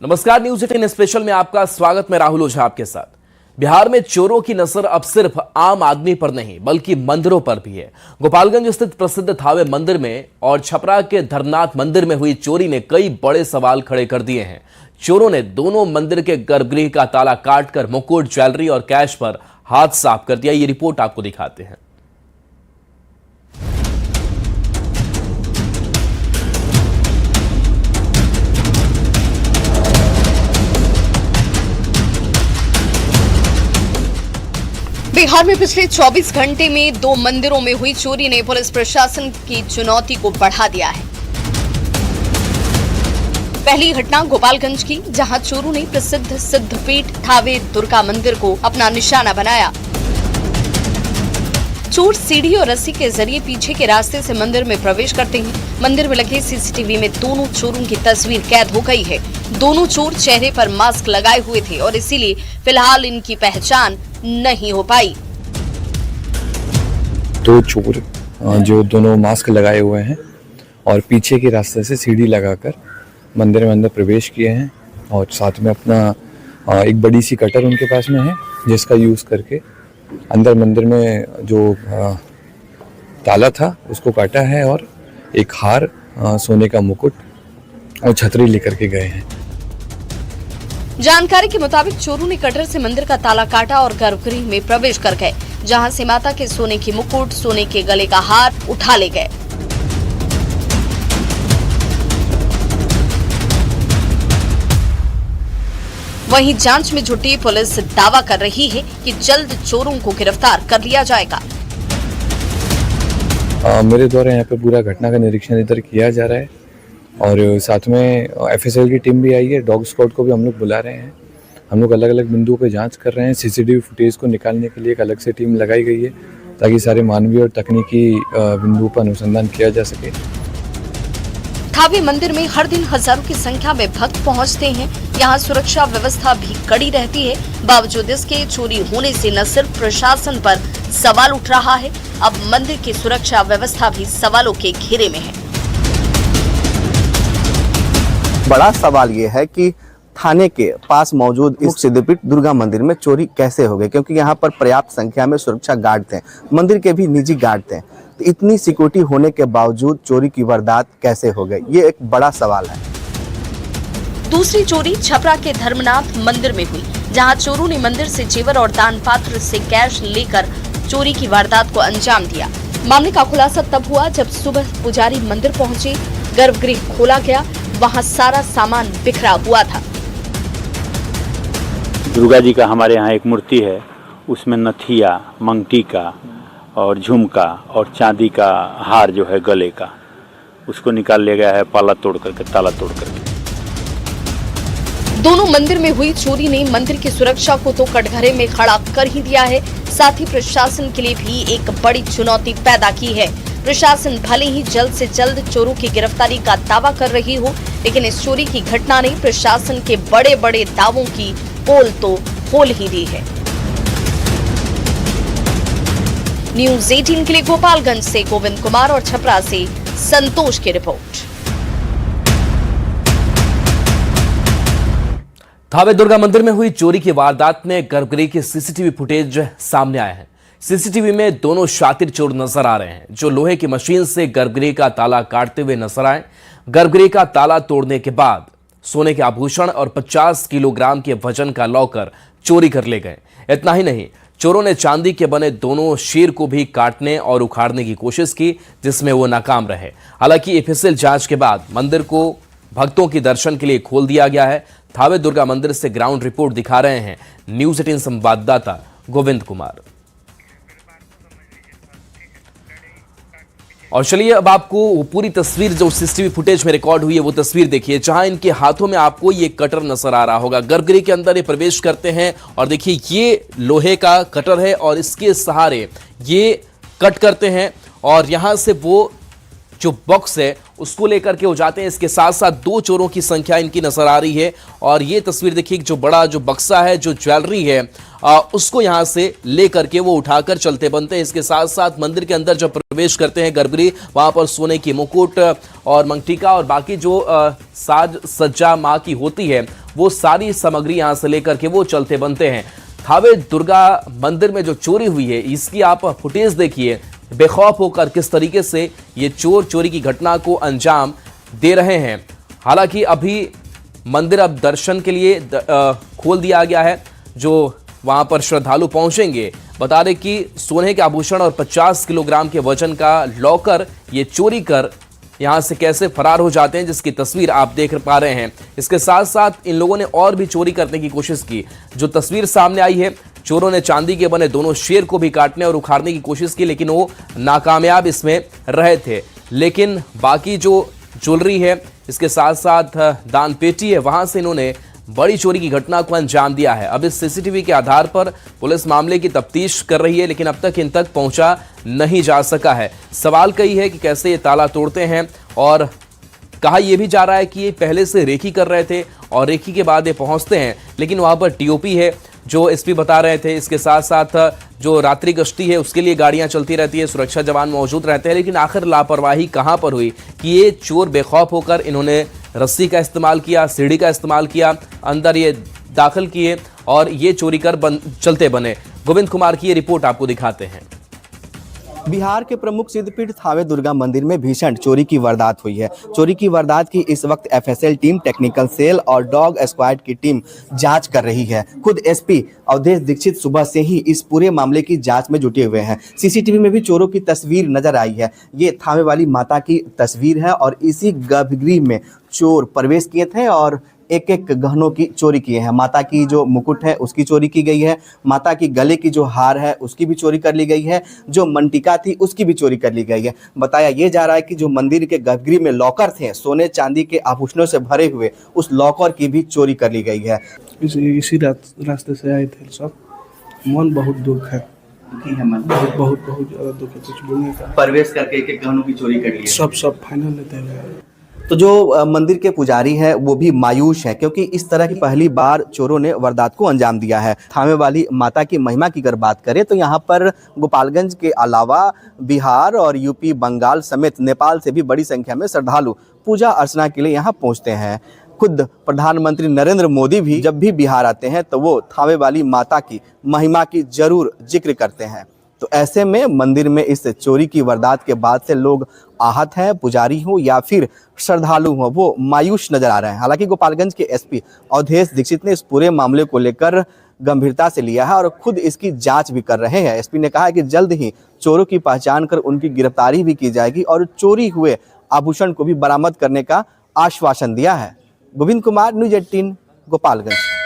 नमस्कार, news 18 special में आपका स्वागत। मैं राहुल ओझा आपके साथ। बिहार में चोरों की नजर अब सिर्फ आम आदमी पर नहीं बल्कि मंदिरों पर भी है। गोपालगंज स्थित प्रसिद्ध थावे मंदिर में और छपरा के धर्मनाथ मंदिर में हुई चोरी ने कई बड़े सवाल खड़े कर दिए हैं। चोरों ने दोनों मंदिर के गर्भगृह का ताला काटकर मुकुट, ज्वेलरी और कैश पर हाथ साफ कर दिया। ये रिपोर्ट आपको दिखाते हैं। बिहार में पिछले 24 घंटे में 2 मंदिरों में हुई चोरी ने पुलिस प्रशासन की चुनौती को बढ़ा दिया है। पहली घटना गोपालगंज की, जहां चोरों ने प्रसिद्ध सिद्धपीठ थावे दुर्गा मंदिर को अपना निशाना बनाया। चोर सीढ़ी और रस्सी के जरिए पीछे के रास्ते से मंदिर में प्रवेश करते हैं। मंदिर में लगे सीसीटीवी में दोनों चोरों की तस्वीर कैद हो गई है। दोनों चोर चेहरे पर मास्क लगाए हुए थे और इसीलिए फिलहाल इनकी पहचान नहीं हो पाई। 2 चोर जो दोनों मास्क लगाए हुए हैं और पीछे के रास्ते से सीढ़ी लगाकर मंदिर में अंदर प्रवेश किए हैं और साथ में अपना एक बड़ी सी कटर उनके पास में है, जिसका यूज़ करके अंदर मंदिर में जो ताला था उसको काटा है और एक हार, सोने का मुकुट और छतरी लेकर के गए हैं। जानकारी के मुताबिक चोरों ने कटर से मंदिर का ताला काटा और गर्भगृह में प्रवेश कर गए, जहां से माता के सोने की मुकुट, सोने के गले का हार उठा ले गए। वहीं जांच में जुटी पुलिस दावा कर रही है कि जल्द चोरों को गिरफ्तार कर लिया जाएगा। मेरे द्वारा यहाँ पे पूरा घटना का निरीक्षण इधर किया जा रहा है और साथ में एफएसएल की टीम भी आई है। डॉग स्क्वाड को भी हम लोग बुला रहे हैं। हम लोग अलग अलग बिंदुओं पे जांच कर रहे हैं। सीसीटीवी फुटेज को निकालने के लिए एक अलग से टीम लगाई गई है ताकि सारे मानवीय और तकनीकी बिंदुओं पर अनुसंधान किया जा सके। थावे मंदिर में हर दिन हजारों की संख्या में भक्त पहुंचते हैं। यहाँ सुरक्षा व्यवस्था भी कड़ी रहती है। बावजूद इसके चोरी होने से न सिर्फ प्रशासन पर सवाल उठ रहा है, अब मंदिर की सुरक्षा व्यवस्था भी सवालों के घेरे में है। बड़ा सवाल ये है कि थाने के पास मौजूद इस सिद्धपीठ दुर्गा मंदिर में चोरी कैसे हो गई, क्योंकि यहाँ पर पर्याप्त संख्या में सुरक्षा गार्ड थे, मंदिर के भी निजी गार्ड थे। तो इतनी सिक्योरिटी होने के बावजूद चोरी की वारदात कैसे हो गई, ये एक बड़ा सवाल है। दूसरी चोरी छपरा के धर्मनाथ मंदिर में हुई, जहां चोरों ने मंदिर से जेवर और दान पात्र से कैश लेकर चोरी की वारदात को अंजाम दिया। मामले का खुलासा तब हुआ जब सुबह पुजारी मंदिर पहुंचे, गर्भगृह खोला गया, वहां सारा सामान बिखरा हुआ था। दुर्गा जी का हमारे यहाँ एक मूर्ति है, उसमें नथिया, मंगटी का और झुमका और चांदी का हार जो है गले का, उसको निकाल लिया गया है पाला तोड़ करके, ताला तोड़ करके। दोनों मंदिर में हुई चोरी ने मंदिर की सुरक्षा को तो कटघरे में खड़ा कर ही दिया है, साथ ही प्रशासन के लिए भी एक बड़ी चुनौती पैदा की है। प्रशासन भले ही जल्द से जल्द चोरों की गिरफ्तारी का दावा कर रही हो, लेकिन इस चोरी की घटना ने प्रशासन के बड़े बड़े दावों की पोल तो खोल ही दी है। न्यूज 18 के लिए गोपालगंज से गोविंद कुमार और छपरा से संतोष की रिपोर्ट। थावे दुर्गा मंदिर में हुई चोरी की वारदात में गर्भगृह के सीसीटीवी फुटेज सामने आए हैं। सीसीटीवी में दोनों शातिर चोर नजर आ रहे हैं, जो लोहे की मशीन से गर्भगृह का ताला काटते हुए नजर आए। गर्भगृह का ताला तोड़ने के बाद सोने के आभूषण और 50 किलोग्राम के वजन का लॉकर चोरी कर ले गए। इतना ही नहीं, चोरों ने चांदी के बने दोनों शेर को भी काटने और उखाड़ने की कोशिश की, जिसमें वो नाकाम रहे। हालांकि एफएसएल जांच के बाद मंदिर को भक्तों के दर्शन के लिए खोल दिया गया है। थावे दुर्गा मंदिर से ग्राउंड रिपोर्ट दिखा रहे हैं न्यूज 18 संवाददाता गोविंद कुमार। और चलिए अब आपको वो पूरी तस्वीर जो सीसीटीवी फुटेज में रिकॉर्ड हुई है वो तस्वीर देखिए, जहां इनके हाथों में आपको ये कटर नजर आ रहा होगा। गर्भगृह के अंदर ये प्रवेश करते हैं और देखिए ये लोहे का कटर है और इसके सहारे ये कट करते हैं और यहां से वो जो बॉक्स है उसको लेकर के वो जाते हैं। इसके साथ साथ 2 चोरों की संख्या इनकी नजर आ रही है और ये तस्वीर देखिए, जो बड़ा जो बक्सा है, जो ज्वेलरी है, उसको यहां से लेकर के वो उठाकर चलते बनते हैं। इसके साथ साथ मंदिर के अंदर जब प्रवेश करते हैं गर्भगृह, वहां पर सोने की मुकुट और मंगटिका और बाकी जो साज सज्जा माँ की होती है, वो सारी सामग्री यहां से लेकर के वो चलते बनते हैं। थावे दुर्गा मंदिर में जो चोरी हुई है, इसकी आप फुटेज देखिए, बेखौफ होकर किस तरीके से ये चोर चोरी की घटना को अंजाम दे रहे हैं। हालांकि अभी मंदिर अब दर्शन के लिए खोल दिया गया है, जो वहां पर श्रद्धालु पहुंचेंगे। बता दें कि सोने के आभूषण और 50 किलोग्राम के वजन का लॉकर ये चोरी कर यहां से कैसे फरार हो जाते हैं, जिसकी तस्वीर आप देख पा रहे हैं। इसके साथ साथ इन लोगों ने और भी चोरी करने की कोशिश की। जो तस्वीर सामने आई है, चोरों ने चांदी के बने दोनों शेर को भी काटने और उखाड़ने की कोशिश की, लेकिन वो नाकामयाब इसमें रहे थे। लेकिन बाकी जो ज्वेलरी है, इसके साथ साथ दान पेटी है, वहां से इन्होंने बड़ी चोरी की घटना को अंजाम दिया है। अब इस सीसीटीवी के आधार पर पुलिस मामले की तफ्तीश कर रही है, लेकिन अब तक इन तक पहुंचा नहीं जा सका है। सवाल कई है कि कैसे ये ताला तोड़ते हैं, और कहा यह भी जा रहा है कि ये पहले से रेकी कर रहे थे और रेकी के बाद ये पहुंचते हैं, लेकिन वहां पर टीओपी है जो एसपी बता रहे थे। इसके साथ साथ जो रात्रि गश्ती है उसके लिए गाड़ियां चलती रहती है, सुरक्षा जवान मौजूद रहते हैं। लेकिन आखिर लापरवाही कहां पर हुई कि ये चोर बेखौफ होकर इन्होंने रस्सी का इस्तेमाल किया, सीढ़ी का इस्तेमाल किया, अंदर ये दाखिल किए और ये चोरी कर चलते बने। गोविंद कुमार की ये रिपोर्ट आपको दिखाते हैं। बिहार के प्रमुख सिद्धपीठ थावे दुर्गा मंदिर में भीषण चोरी की वारदात हुई है। चोरी की वारदात की इस वक्त एफएसएल टीम, टेक्निकल सेल और डॉग स्क्वाड की टीम जांच कर रही है। खुद एसपी अवधेश दीक्षित सुबह से ही इस पूरे मामले की जांच में जुटे हुए हैं। सीसीटीवी में भी चोरों की तस्वीर नजर आई है। ये थावे वाली माता की तस्वीर है और इसी गर्भगृह में चोर प्रवेश किए थे और एक एक गहनों की चोरी किए हैं। माता की जो मुकुट है उसकी चोरी की गई है, माता की गले की जो हार है उसकी भी चोरी कर ली गई है, जो मंटिका थी उसकी भी चोरी कर ली गई है। बताया ये जा रहा है कि जो मंदिर के गर्भगृह में लॉकर थे, सोने चांदी के आभूषणों से भरे हुए, उस लॉकर की भी चोरी कर ली गई है। इसी रास्ते से आए थे सब। मन बहुत दुख है, बहुत बहुत बहुत ज्यादा दुख है, कुछ बोलने का। प्रवेश करके एक एक गहनों की चोरी कर ली है। सब फाइनल लेते हुए। तो जो मंदिर के पुजारी हैं वो भी मायूस हैं, क्योंकि इस तरह की पहली बार चोरों ने वारदात को अंजाम दिया है। थावे वाली माता की महिमा की अगर बात करें तो यहाँ पर गोपालगंज के अलावा बिहार और यूपी, बंगाल समेत नेपाल से भी बड़ी संख्या में श्रद्धालु पूजा अर्चना के लिए यहाँ पहुँचते हैं। खुद प्रधानमंत्री नरेंद्र मोदी भी जब भी बिहार आते हैं तो वो थावे वाली माता की महिमा की जरूर जिक्र करते हैं। तो ऐसे में मंदिर में इस चोरी की वारदात के बाद से लोग आहत हैं, पुजारी हो या फिर श्रद्धालु हो, वो मायूस नजर आ रहे हैं। हालांकि गोपालगंज के एसपी अवधेश दीक्षित ने इस पूरे मामले को लेकर गंभीरता से लिया है और खुद इसकी जांच भी कर रहे हैं। एसपी ने कहा है कि जल्द ही चोरों की पहचान कर उनकी गिरफ्तारी भी की जाएगी और चोरी हुए आभूषण को भी बरामद करने का आश्वासन दिया है। गोविंद कुमार, न्यूज़ 18, गोपालगंज।